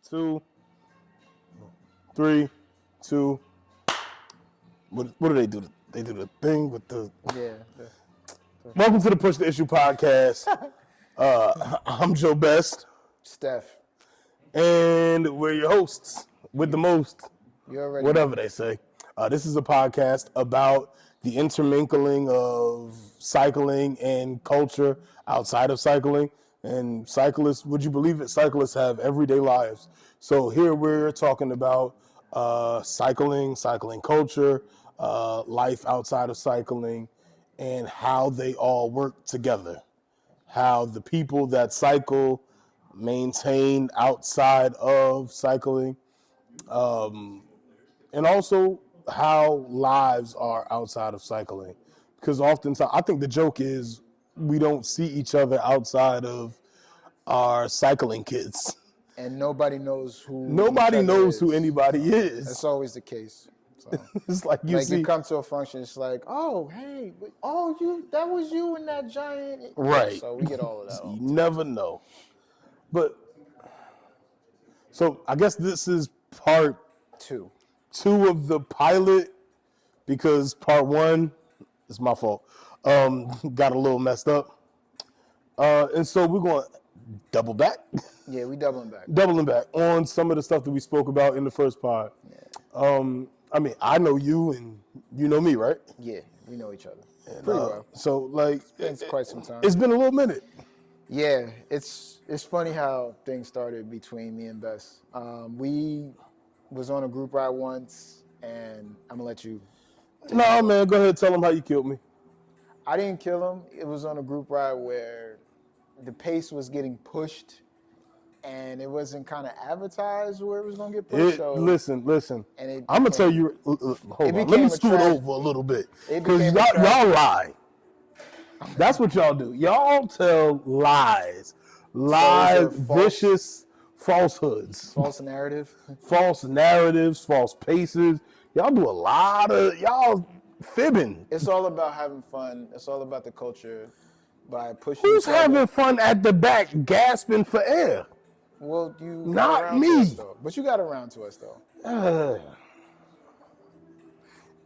2, 3, 2. What do they do? They do the thing with the... Yeah. Welcome to the Push the Issue podcast. I'm Joe Best. Stef. And we're your hosts with the most. You already whatever know. they say. This is a podcast about the intermingling of cycling and culture outside of cycling. And cyclists, would you believe it, cyclists have everyday lives. So here we're talking about cycling culture, life outside of cycling, and how they all work together. How the people that cycle maintain outside of cycling, and also how lives are outside of cycling. Because oftentimes, I think the joke is we don't see each other outside of our cycling kids. And nobody knows who Anybody is. That's always the case. So. It's like you come to a function, it's like, oh, hey, that was you in that giant. Right. So we get all of that. You never know. But, so I guess this is part 2 of the pilot, because part 1 is my fault. Got a little messed up. And so we're going to double back. Yeah, we doubling back on some of the stuff that we spoke about in the first pod. Yeah. I know you and you know me, right? Yeah, we know each other. And, pretty well. So, like, it's quite some time. It's been a little minute. Yeah, it's funny how things started between me and Bess. We was on a group ride once, and I'm gonna let you. No, man, go ahead. Tell them how you killed me. I didn't kill him. It was on a group ride where the pace was getting pushed, and it wasn't kind of advertised where it was gonna get pushed. Listen. And I'm gonna tell you. Hold on. Let me scoot over a little bit, because y'all lie. That's what y'all do. Y'all tell lies, vicious falsehoods, false narratives, false paces. Y'all do a lot of y'all fibbing. It's all about having fun. It's all about the culture by pushing. Who's having fun at the back, gasping for air? Well, you not me. But you got around to us though.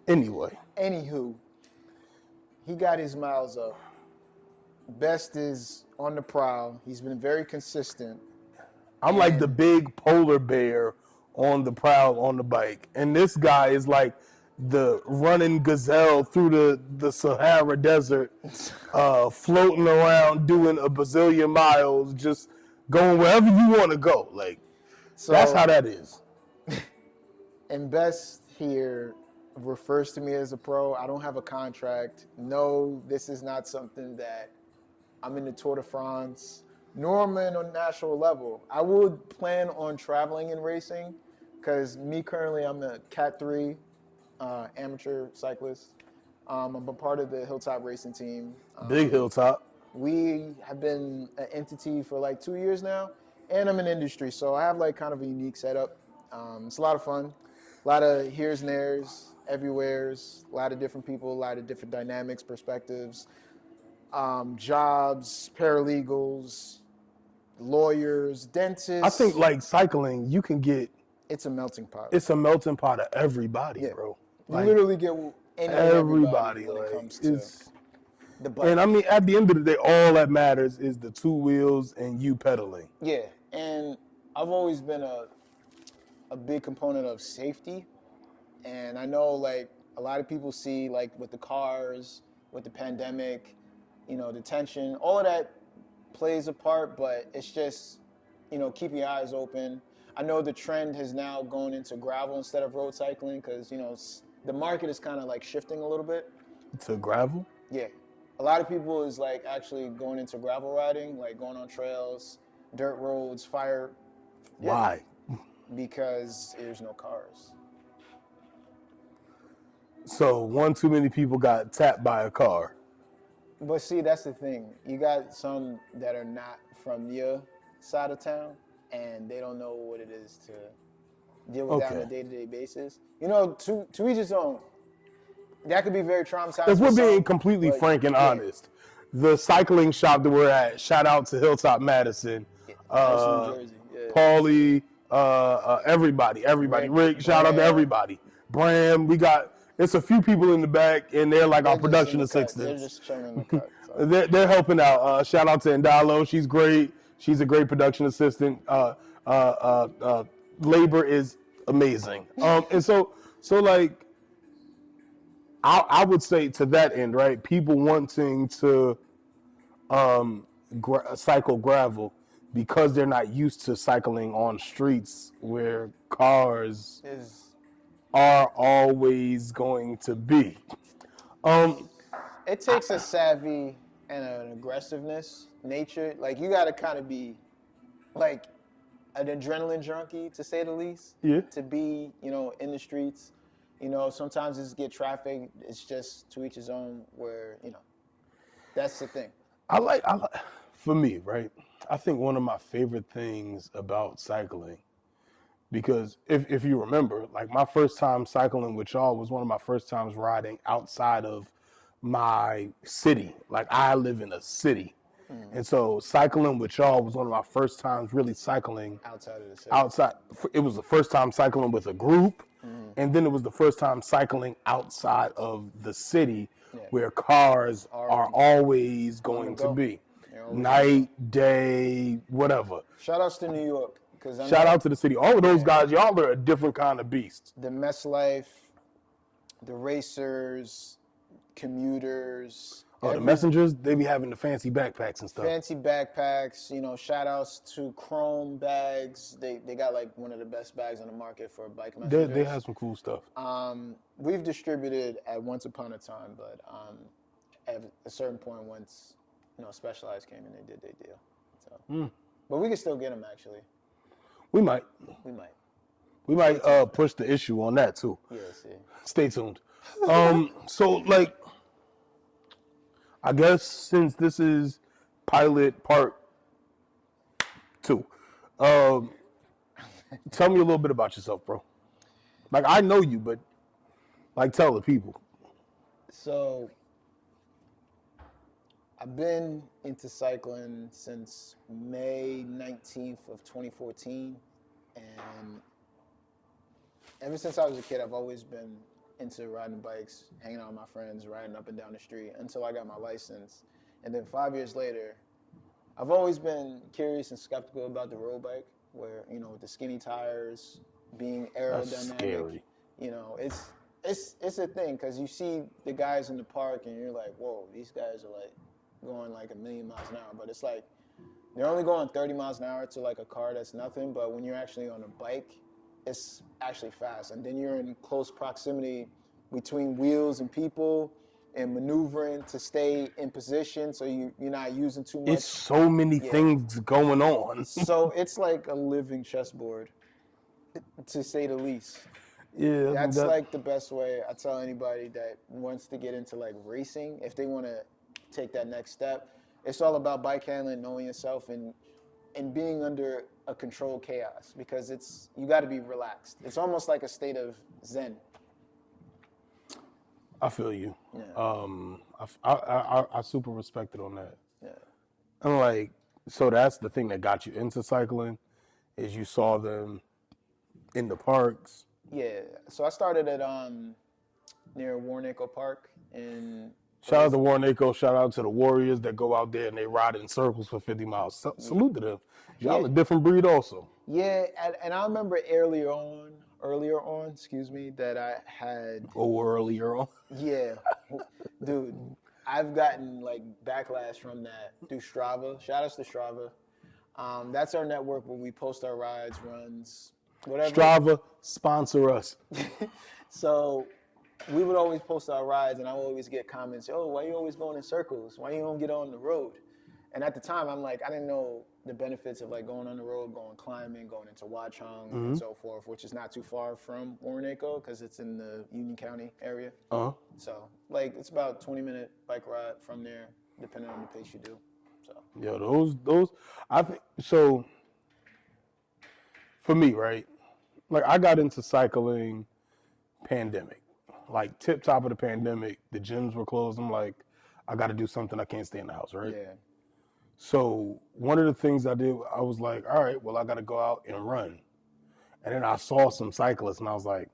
Anywho, he got his miles up. Best is on the prowl. He's been very consistent. I'm like the big polar bear on the prowl on the bike. And this guy is like the running gazelle through the Sahara Desert, floating around doing a bazillion miles, just going wherever you want to go. Like, so, that's how that is. And Best here refers to me as a pro. I don't have a contract. No, this is not something that I'm in the Tour de France, nor am I on a national level. I would plan on traveling and racing, because me currently, I'm a Cat 3 amateur cyclist. I'm a part of the Hilltop racing team. Big Hilltop. We have been an entity for like 2 years now, and I'm in industry, so I have like kind of a unique setup. It's a lot of fun, a lot of here's and there's, everywheres, a lot of different people, a lot of different dynamics, perspectives, jobs, paralegals, lawyers, dentists. I think like cycling, you can get. It's a melting pot. It's a melting pot of everybody, bro. Like, you literally get everybody when like, it comes to the bike. And I mean, at the end of the day, all that matters is the 2 wheels and you pedaling. Yeah, and I've always been a big component of safety. And I know, like, a lot of people see, like, with the cars, with the pandemic, the tension, all of that plays a part, but it's just, keep your eyes open. I know the trend has now gone into gravel instead of road cycling, because, the market is kind of, like, shifting a little bit. To gravel? Yeah. A lot of people is, like, actually going into gravel riding, like, going on trails, dirt roads, fire. Yeah. Why? Because there's no cars. So one too many people got tapped by a car. But see, that's the thing. You got some that are not from your side of town, and they don't know what it is to deal with that on a day-to-day basis. To each his own. That could be very traumatizing. Because we're being completely frank and honest. The cycling shop that we're at, shout out to Hilltop Madison. New Jersey. Yeah. Paulie, everybody. Rick, shout out to Bram. everybody. Bram, it's a few people in the back, and they're like our production assistants. They're just chilling in the cut. So. They're helping out. Shout out to Indalo. She's great. She's a great production assistant. Labor is amazing. And so like, I would say to that end, right? People wanting to cycle gravel because they're not used to cycling on streets where cars are always going to be. It takes a savvy and an aggressiveness nature. Like, you got to kind of be like an adrenaline junkie, to say the least. Yeah. To be, in the streets. Sometimes it's get traffic. It's just to each his own. Where that's the thing. I like for me, right? I think one of my favorite things about cycling, because if you remember, like, my first time cycling with y'all was one of my first times riding outside of my city. Like, I live in a city. And so cycling with y'all was one of my first times really cycling outside of the city. It was the first time cycling with a group. And then it was the first time cycling outside of the city, where cars are always going to be. Night, day, whatever. Shout outs to New York. Shout out to the city. All of those guys, y'all are a different kind of beast. The mess life, the racers, commuters. The messengers, they be having the fancy backpacks and stuff. Fancy backpacks, shout outs to Chrome bags. They got like one of the best bags on the market for bike messengers. They have some cool stuff. We've distributed at once upon a time, but at a certain point, once Specialized came and they did their deal. So, but we can still get them actually. We might push the issue on that too. Yeah, see. Stay tuned. So, like, I guess since this is pilot part 2, tell me a little bit about yourself, bro. Like, I know you, but like, tell the people. So, I've been into cycling since May 19th of 2014, and ever since I was a kid, I've always been into riding bikes, hanging out with my friends, riding up and down the street until I got my license. And then 5 years later, I've always been curious and skeptical about the road bike, where, with the skinny tires, being aerodynamic. That's scary. It's a thing, because you see the guys in the park and you're like, whoa, these guys are like going like 1,000,000 miles an hour. But it's like, they're only going 30 miles an hour to like a car that's nothing. But when you're actually on a bike, it's actually fast. And then you're in close proximity between wheels and people and maneuvering to stay in position so you're not using too much. It's so many things going on. So it's like a living chessboard, to say the least. Yeah, That's like the best way. I tell anybody that wants to get into like racing, if they want to take that next step, it's all about bike handling, knowing yourself, and being under a controlled chaos, because you got to be relaxed. It's almost like a state of zen. I feel you. Yeah. I super respect it on that. Yeah. And like, so that's the thing that got you into cycling, is you saw them in the parks. Yeah. So I started at near Warnaco Park in. Shout out to Warnaco. Shout out to the Warriors that go out there and they ride in circles for 50 miles. Salute to them. Y'all a different breed also. Yeah, and I remember earlier on, that I had. Earlier on. Yeah, dude, I've gotten like backlash from that through Strava. Shout outs to Strava. That's our network where we post our rides, runs, whatever. Strava, sponsor us. So we would always post our rides, and I would always get comments, "Oh, why you always going in circles? Why you don't get on the road?" And at the time, I'm like, I didn't know the benefits of like going on the road, going climbing, going into Watchung and so forth, which is not too far from Warnaco because it's in the Union County area. So like it's about 20-minute bike ride from there, depending on the pace you do. So yeah, those I think so. For me, right? Like, I got into cycling pandemic, like tip top of the pandemic. The gyms were closed. I'm like, I got to do something. I can't stay in the house, right? yeah. So one of the things I did, I was like, all right, well, I got to go out and run. And then I saw some cyclists, and I was like,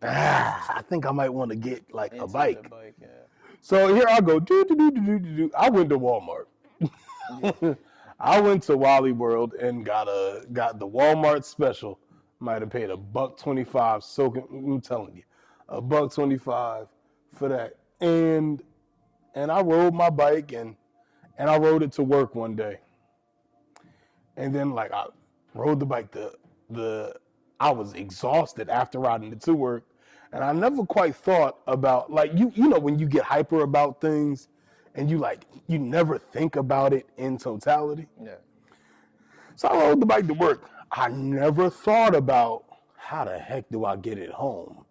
I think I might want to get like a Into bike. the bike, yeah. So here I go. I went to Walmart. Yeah. I went to Wally World and got the Walmart special. Might have paid $1.25 soaking. I'm telling you, $1.25 for that. And I rode my bike and I rode it to work one day. And then like I rode the bike. I was exhausted after riding it to work. And I never quite thought about like you know when you get hyper about things and you never think about it in totality. Yeah. So I rode the bike to work. I never thought about how the heck do I get it home.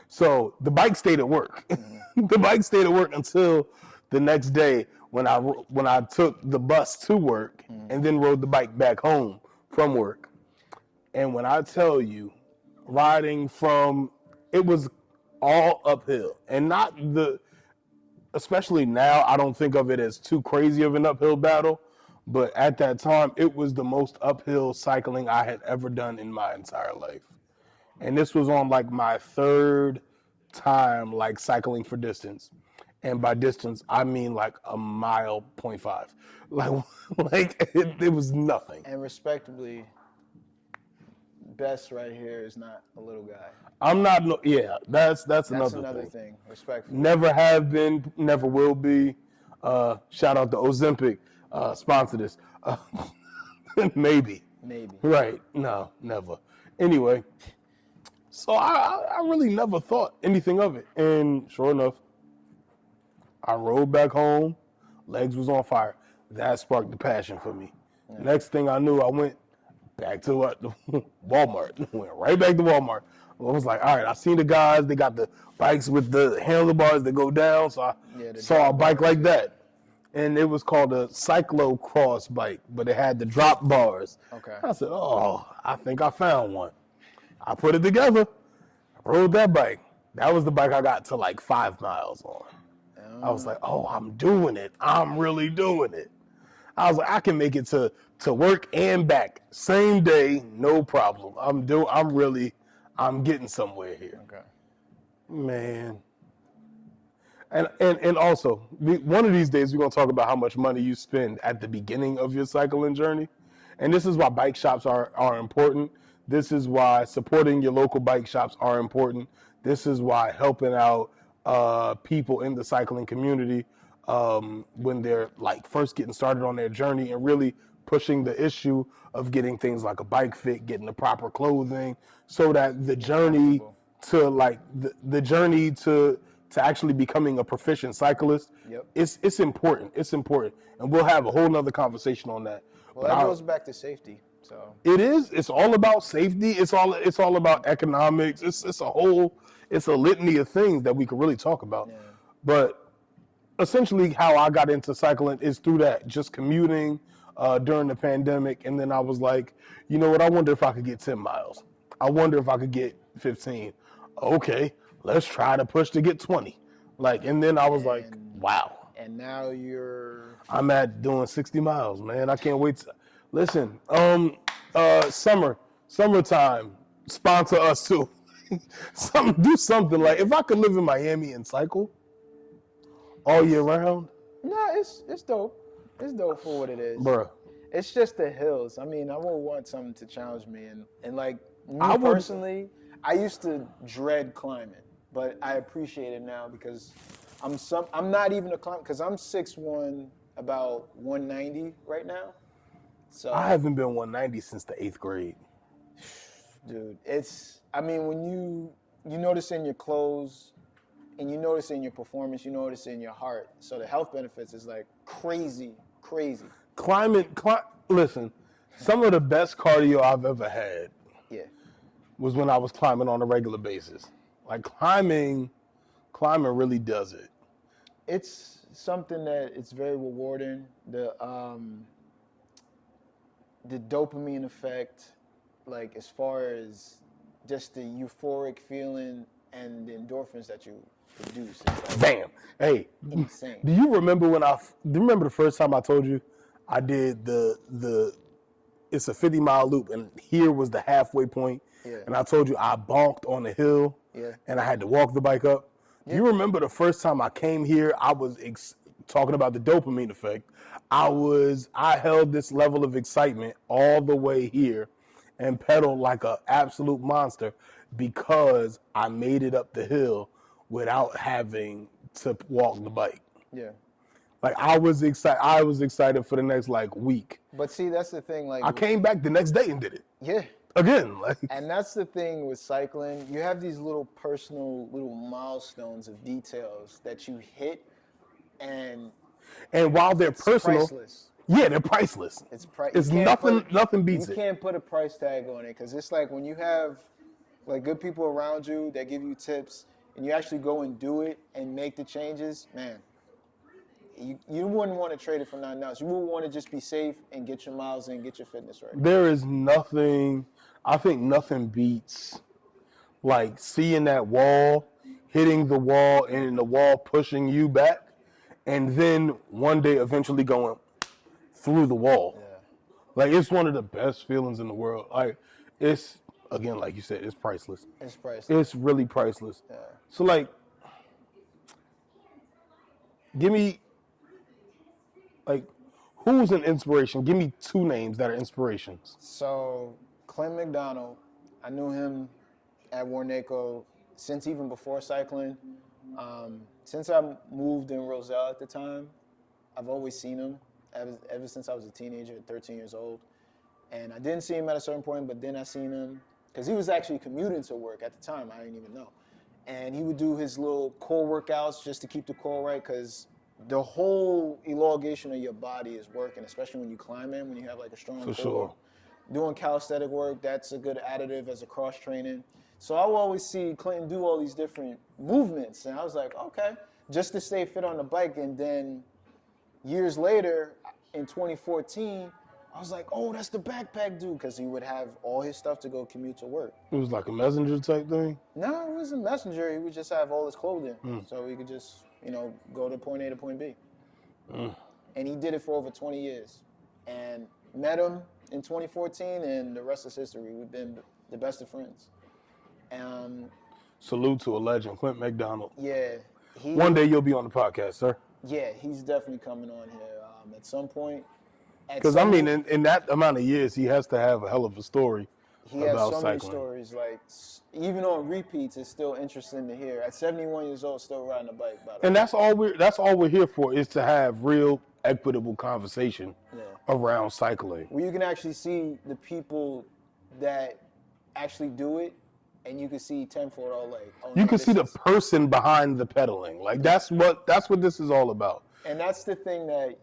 So the bike stayed at work. The bike stayed at work until the next day when I took the bus to work and then rode the bike back home from work. And when I tell you, riding from, it was all uphill and not especially now, I don't think of it as too crazy of an uphill battle, but at that time, it was the most uphill cycling I had ever done in my entire life. And this was on like my third time like cycling for distance. And by distance, I mean like a mile 0.5. Like it was nothing. And respectably, best right here is not a little guy. I'm not, that's another thing. Respectfully. Never have been, never will be. Shout out to Ozempic, sponsor this. Maybe. Right. No, never. Anyway, so I really never thought anything of it. And sure enough, I rode back home, legs was on fire. That sparked the passion for me. Yeah. Next thing I knew, I went back to Walmart. Went right back to Walmart. I was like, all right, I seen the guys, they got the bikes with the handlebars that go down, so I saw a bike like that. And it was called a cyclocross bike, but it had the drop bars. Okay. I said, oh, I think I found one. I put it together, rode that bike. That was the bike I got to like 5 miles on. I was like, oh, I'm doing it. I'm really doing it. I was like, I can make it to work and back same day, no problem. I'm getting somewhere here. Okay. Man. And also, one of these days we're going to talk about how much money you spend at the beginning of your cycling journey. And this is why bike shops are important. This is why supporting your local bike shops are important. This is why helping out people in the cycling community when they're like first getting started on their journey and really pushing the issue of getting things like a bike fit, getting the proper clothing, so that the journey to like the journey to actually becoming a proficient cyclist, it's important. It's important, and we'll have a whole nother conversation on that. Well, that goes back to safety. So it is. It's all about safety. It's all about economics. It's a litany of things that we could really talk about. Yeah. But essentially, how I got into cycling is through that, just commuting during the pandemic, and then I was like, you know what? I wonder if I could get 10 miles. I wonder if I could get 15. Okay, let's try to push to get 20. And then I was like, wow. And now I'm at doing 60 miles, man. I can't wait to listen. Summertime, sponsor us too. Do something like if I could live in Miami and cycle all year round. No, it's dope. It's dope for what it is. Bruh. It's just the hills. I mean, I would want something to challenge me. And like me personally, I used to dread climbing, but I appreciate it now because I'm not even a climber because I'm 6'1", about 190 right now. So I haven't been 190 since the 8th grade. Dude, when you notice in your clothes and you notice in your performance, you notice in your heart. So the health benefits is like crazy. Listen, some of the best cardio I've ever had was when I was climbing on a regular basis. Like climbing really does it. It's something that it's very rewarding. The dopamine effect, like as far as just the euphoric feeling and the endorphins that you produce. Like bam. Hey, insane. Do you remember the first time I told you I did the it's a 50-mile loop, and here was the halfway point. Yeah. And I told you I bonked on the hill, Yeah. and I had to walk the bike up. Do you remember the first time I came here? I was talking about the dopamine effect. I held this level of excitement all the way here, and pedaled like an absolute monster because I made it up the hill without having to walk the bike. Yeah. Like I was excited. I was excited for the next like week. But see, that's the thing. Like, I came back the next day and did it yeah. again. Like, And that's the thing with cycling. You have these little personal, little milestones of details that you hit, and while they're personal, priceless. yeah, they're priceless. It's nothing beats You it. can't put a price tag on it because it's like when you have like good people around you that give you tips, and you actually go and do it and make the changes. Man, you wouldn't want to trade it for nothing else. You would want to just be safe and get your miles in, get your fitness right. There is nothing. I think nothing beats like seeing that wall, hitting the wall, and the wall pushing you back, and then one day eventually going through the wall. Yeah. Like it's one of the best feelings in the world. Like it's again, like you said, it's priceless. It's priceless. It's really priceless. Yeah. So like, give me like, who's an inspiration? Give me two names that are inspirations. So Clint McDonald, I knew him at Warnaco since even before cycling. Since I moved in Roselle at the time, I've always seen him ever since I was a teenager at 13 years old. And I didn't see him at a certain point, but then I seen him because he was actually commuting to work at the time. I didn't even know. And he would do his little core workouts just to keep the core right because the whole elongation of your body is working, especially when you climb in, when you have like a strong core. For sure. Doing calisthenic work, that's a good additive as a cross training. So I will always see Clinton do all these different movements. And I was like, okay, just to stay fit on the bike. And then years later, in 2014, I was like, oh, that's the backpack dude, because he would have all his stuff to go commute to work. It was like a messenger type thing? No, it wasn't messenger. He would just have all his clothing. So he could just, go to point A to point B. And he did it for over 20 years. And met him in 2014, and the rest is history. We've been the best of friends. Salute to a legend, Clint McDonald. Yeah. One day you'll be on the podcast, sir. Yeah, he's definitely coming on here at some point. Because, I mean, in that amount of years, he has to have a hell of a story he has about so cycling. many stories. Like, even on repeats, it's still interesting to hear. At 71 years old, still riding a bike. By the way. And that's all we're here for, is to have real, equitable conversation around cycling. Where you can actually see the people that actually do it, and you can see tenfold all like. Oh, you no, can see the person behind the pedaling. Like that's what this is all about. And that's the thing that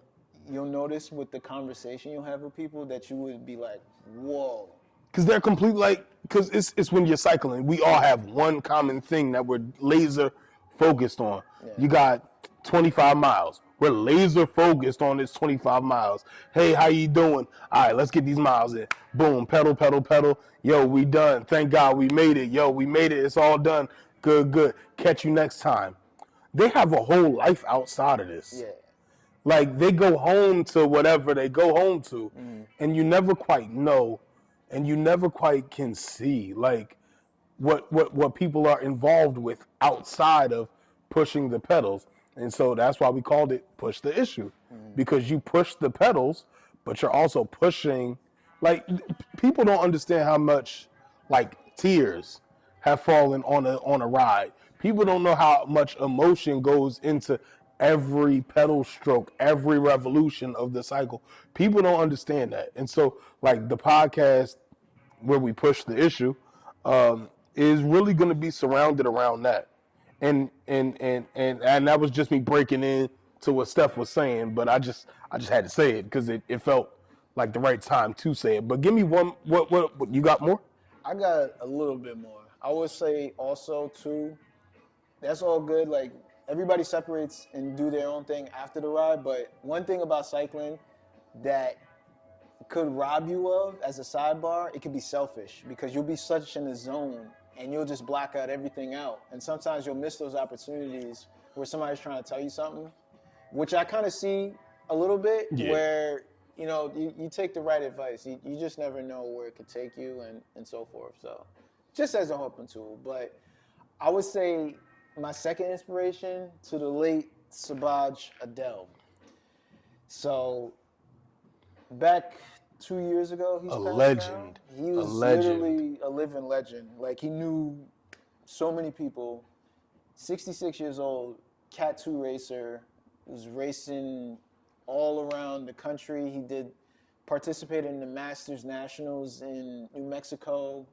you'll notice with the conversation you'll have with people, that you would be like, whoa. Because they're because it's when you're cycling, we all have one common thing that we're laser focused on. Yeah. You got 25 miles. We're laser focused on this 25 miles. Hey, how you doing? All right, let's get these miles in. Boom, pedal, pedal, pedal. Yo, we done. Thank God we made it. Yo, we made it. It's all done. Good, good. Catch you next time. They have a whole life outside of this. Yeah. Like, they go home to whatever they go home to, and you never quite know, and you never quite can see, like, what people are involved with outside of pushing the pedals. And so that's why we called it Push the Issue, because you push the pedals, but you're also pushing, like, people don't understand how much, like, tears have fallen on a ride. People don't know how much emotion goes into every pedal stroke, every revolution of the cycle. People don't understand that. And so, like, the podcast where we push the issue is really going to be surrounded around that. And that was just me breaking in to what Stef was saying, but I just had to say it because it felt like the right time to say it. But give me one. What you got more? I got a little bit more. I would say also too, that's all good. Like, everybody separates and do their own thing after the ride, but one thing about cycling that could rob you of as a sidebar, it could be selfish, because you'll be such in the zone and you'll just block out everything out. And sometimes you'll miss those opportunities where somebody's trying to tell you something, which I kind of see a little bit, where you take the right advice. You just never know where it could take you and so forth. So, just as a helping tool. But I would say my second inspiration to the late Sabaj Adele. So, back 2 years ago, he's A passed now. legend. He A was legend. literally a living legend. Like, he knew so many people. 66 years old, Cat 2 racer, was racing all around the country. He participated in the Masters Nationals in New Mexico,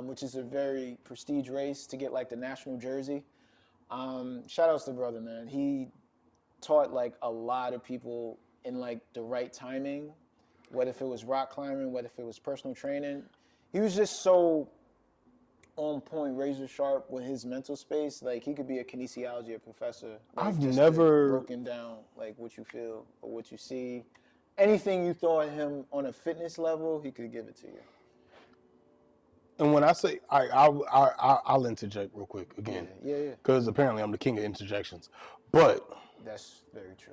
which is a very prestige race to get like the national jersey. Shout outs to the brother, man. He taught like a lot of people in like the right timing, whether if it was rock climbing, whether if it was personal training. He was just so on point, razor sharp with his mental space. Like he could be a kinesiology professor. Like, I've just never broken down like what you feel or what you see. Anything you throw at him on a fitness level, he could give it to you. And when I say I'll interject real quick again. Yeah. Because apparently I'm the king of interjections. But That's very true.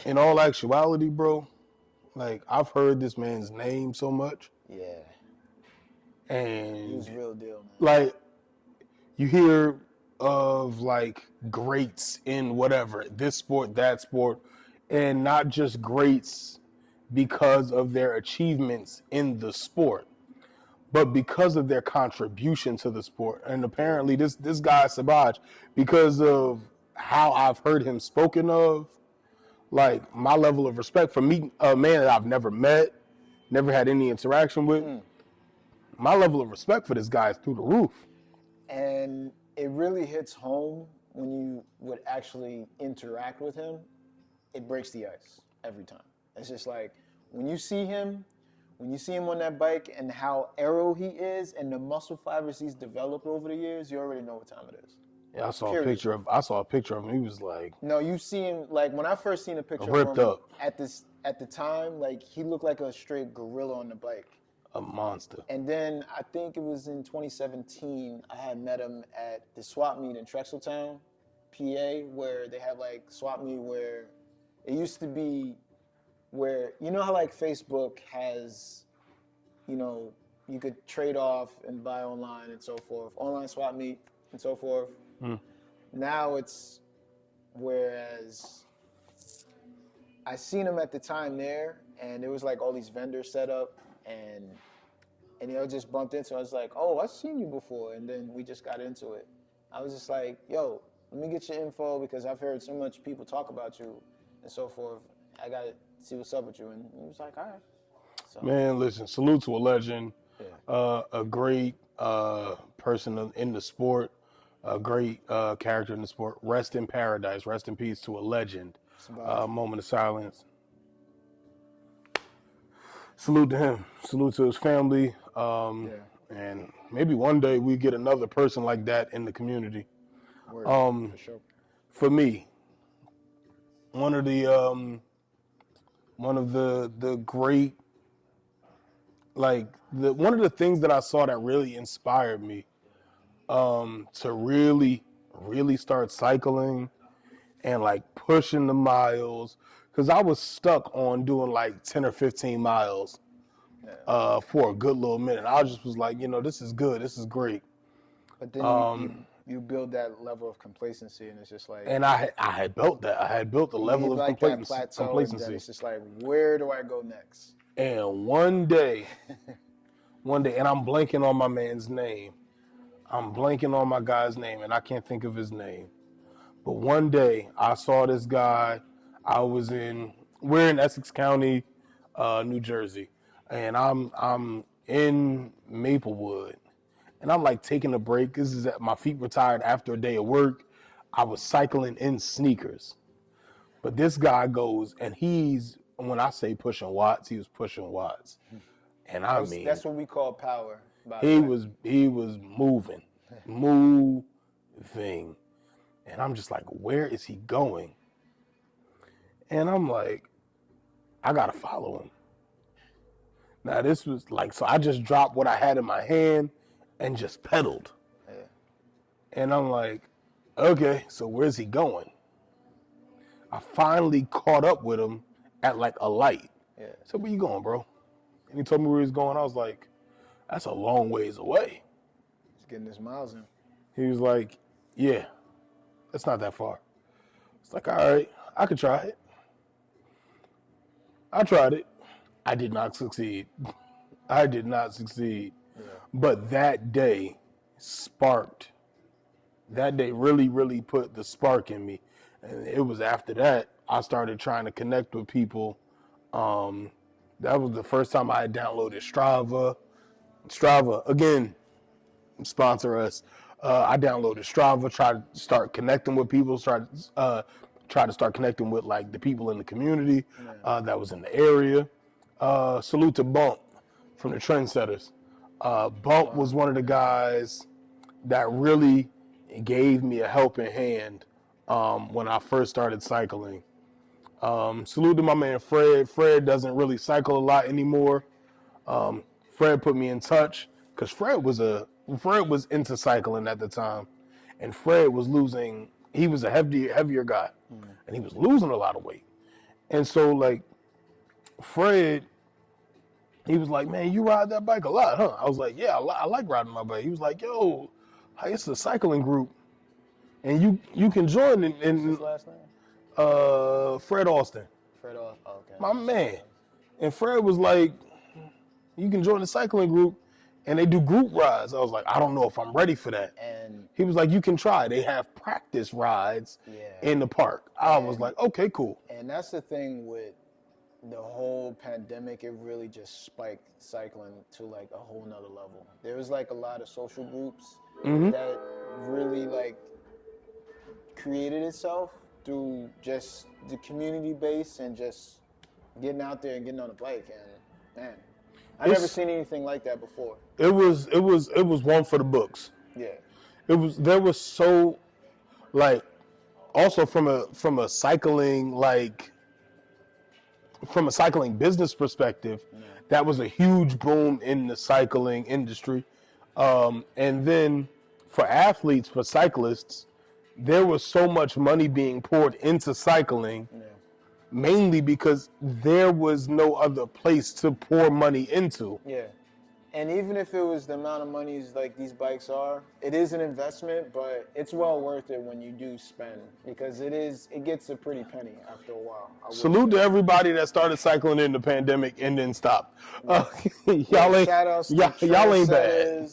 in all actuality, bro, like I've heard this man's name so much, Yeah, and he was real deal, man. like you hear of like greats in whatever, this sport, that sport, and not just greats because of their achievements in the sport, but because of their contribution to the sport. And apparently this guy Sabaj, because of how I've heard him spoken of, like my level of respect for meeting a man that I've never met, never had any interaction with, my level of respect for this guy is through the roof. And it really hits home when you would actually interact with him. It breaks the ice every time. It's just like when you see him on that bike and how aero he is and the muscle fibers he's developed over the years, you already know what time it is. Yeah, I saw Period. a picture of him. He was like, No, you see him like when I first seen a picture ripped of him up. at the time, like he looked like a straight gorilla on the bike. a monster. And then I think it was in 2017, I had met him at the swap meet in Trexeltown, PA, where they have like swap meet where it used to be where, you know how like Facebook has, you could trade off and buy online and so forth, online swap meet and so forth. Now it's whereas I seen him at the time there, and there was like all these vendors set up, and just bumped into. I was like, oh, I've seen you before, and then we just got into it. I was just like, yo, let me get your info because I've heard so much people talk about you and so forth. I gotta see what's up with you, and he was like, all right. So, Man, listen, salute to a legend, yeah. a great person in the sport, a great character in the sport. Rest in paradise, rest in peace to a legend. Moment of silence. Salute to him. Salute to his family. And maybe one day we get another person like that in the community. Word, for sure. For me, one of the great, one of the things that I saw that really inspired me to really start cycling and like pushing the miles, because I was stuck on doing like 10 or 15 miles for a good little minute. I just was like, this is good, this is great. But then you build that level of complacency, and it's just like. And I had built that. I had built the level of like complacency. that plateau, and then it's just like, where do I go next? And one day, and I'm blanking on my man's name. I'm blanking on my guy's name, and I can't think of his name. But one day, I saw this guy. We're in Essex County, New Jersey, and I'm in Maplewood, and I'm like taking a break. This is my feet were tired after a day of work. I was cycling in sneakers, but this guy goes, and when I say pushing watts, he was pushing watts, and that's what we call power. He was moving, and I'm just like, where is he going? And I'm like, I gotta follow him. Now this was like, so I just dropped what I had in my hand and just pedaled. Yeah. And I'm like, okay, so where's he going? I finally caught up with him at like a light. Yeah. So where you going, bro? And he told me where he was going. I was like, that's a long ways away. He's getting his miles in. He was like, yeah, that's not that far. It's like, all right, I could try it. I tried it. I did not succeed. I did not succeed. Yeah. But that day sparked. That day really, really put the spark in me. And it was after that I started trying to connect with people. That was the first time I had downloaded Strava. Strava, again, sponsor us. I downloaded Strava, tried to start connecting with people, try to start connecting with like the people in the community that was in the area. Salute to Bump from the Trendsetters. Bump was one of the guys that really gave me a helping hand when I first started cycling. Salute to my man Fred. Fred doesn't really cycle a lot anymore. Fred put me in touch because Fred was into cycling at the time, and Fred was losing. He was a heavier guy, and he was losing a lot of weight. And so like Fred, he was like, "Man, you ride that bike a lot, huh?" I was like, "Yeah, I like riding my bike." He was like, "Yo, it's a cycling group, and you can join in." What's his last name? Fred Austin, Fred Austin. Oh, okay. my man. And Fred was like, "You can join the cycling group, and they do group rides." I was like, "I don't know if I'm ready for that." And He was like, "You can try. They have practice rides in the park." I was like, "Okay, cool." And that's the thing with the whole pandemic. It really just spiked cycling to like a whole nother level. There was like a lot of social groups that really like created itself through just the community base and just getting out there and getting on a bike. And man, I've never seen anything like that before. It was one for the books. Yeah. There was so like also from a cycling business perspective, that was a huge boom in the cycling industry. And then for athletes, for cyclists, there was so much money being poured into cycling, mainly because there was no other place to pour money into. Yeah. And even if it was the amount of money like these bikes are, it is an investment, but it's well worth it when you do spend because it gets a pretty penny after a while. Salute to everybody that started cycling in the pandemic and then stopped. Y'all ain't bad.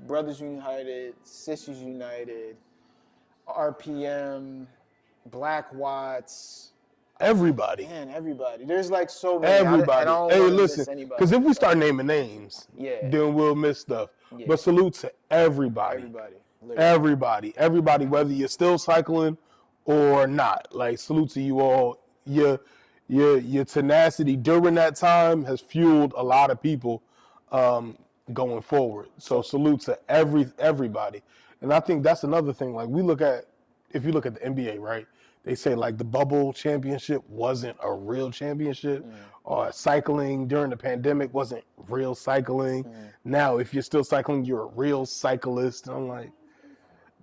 Brothers United, Sisters United, RPM, Black Watts. Everybody. Man, everybody. There's like so many. Everybody. Hey, listen, because if we start naming naming names, then we'll miss stuff. Yeah. But salute to everybody. Everybody, whether you're still cycling or not. Like, salute to you all. Your tenacity during that time has fueled a lot of people going forward. So salute to everybody. And I think that's another thing. Like, if you look at the NBA, right? They say like the bubble championship wasn't a real championship, or cycling during the pandemic wasn't real cycling. Now, if you're still cycling, you're a real cyclist. And I'm like,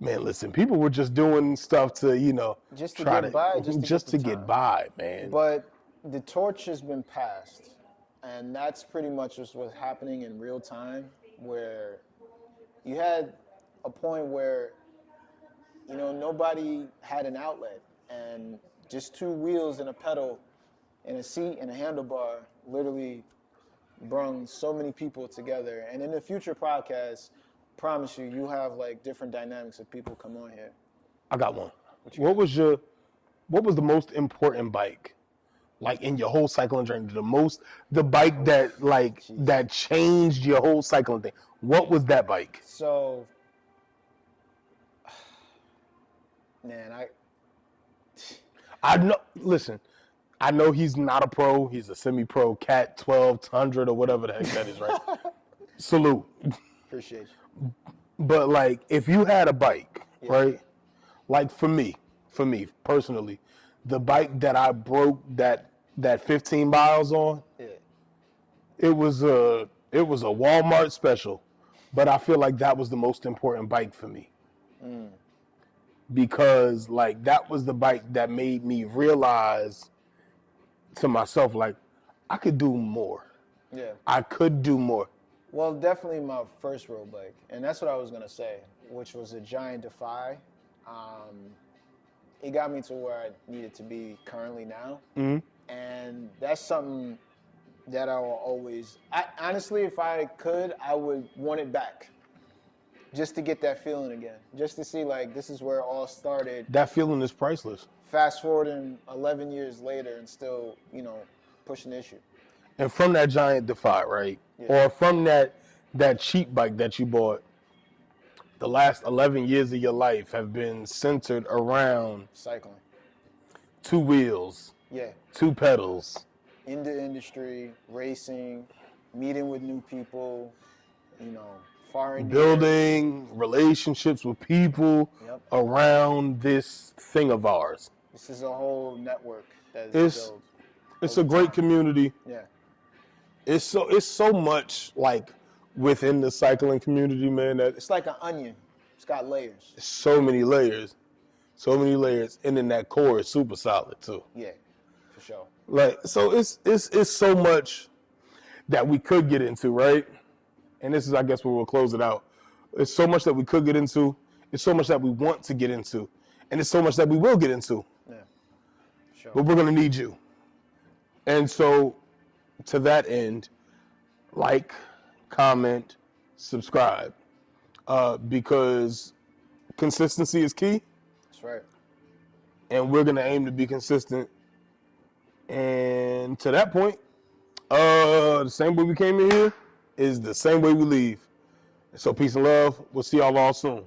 man, listen, people were just doing stuff to, just to get by, just to get by, man. But the torch has been passed, and that's pretty much just what's happening in real time, where you had a point where, nobody had an outlet. And just two wheels and a pedal and a seat and a handlebar literally brung so many people together. And in the future podcast, promise you'll have like different dynamics of people come on here. I got one. What was the most important bike, like in your whole cycling journey? The bike that changed your whole cycling thing. What was that bike? So, man, I know. Listen, I know he's not a pro. He's a semi-pro. Cat 1200 or whatever the heck that is, right? Salute. Appreciate you. But like, if you had a bike, right? Like for me personally, the bike that I broke that 15 miles on, it was a Walmart special, but I feel like that was the most important bike for me. Because like that was the bike that made me realize to myself, like, I could do more. Yeah. I could do more. Well, definitely my first road bike, and that's what I was gonna say, which was a Giant Defy. It got me to where I needed to be currently now, and that's something that I will always. Honestly, if I could, I would want it back, just to get that feeling again, just to see like this is where it all started. That feeling is priceless. Fast forwarding 11 years later, and still, pushing the issue. And from that Giant Defy, right? Yeah. Or from that cheap bike that you bought, the last 11 years of your life have been centered around Cycling. 2 wheels, Yeah. 2 pedals. In the industry, racing, meeting with new people, far in the air. Building relationships with people Yep. around this thing of ours. This is a whole network that is built. It's a great community. Yeah. It's so much like within the cycling community, man, that It's like an onion. It's got layers. so many layers. And then that core is super solid too. Yeah, for sure. Like, so it's so much that we could get into, right? And this is, I guess, where we'll close it out. It's so much that we could get into. It's so much that we want to get into. And it's so much that we will get into. Yeah, for sure. But we're going to need you. And so, to that end, like, comment, subscribe. Because consistency is key. That's right. And we're going to aim to be consistent. And to that point, the same way we came in here is the same way we leave. So peace and love. We'll see y'all all soon.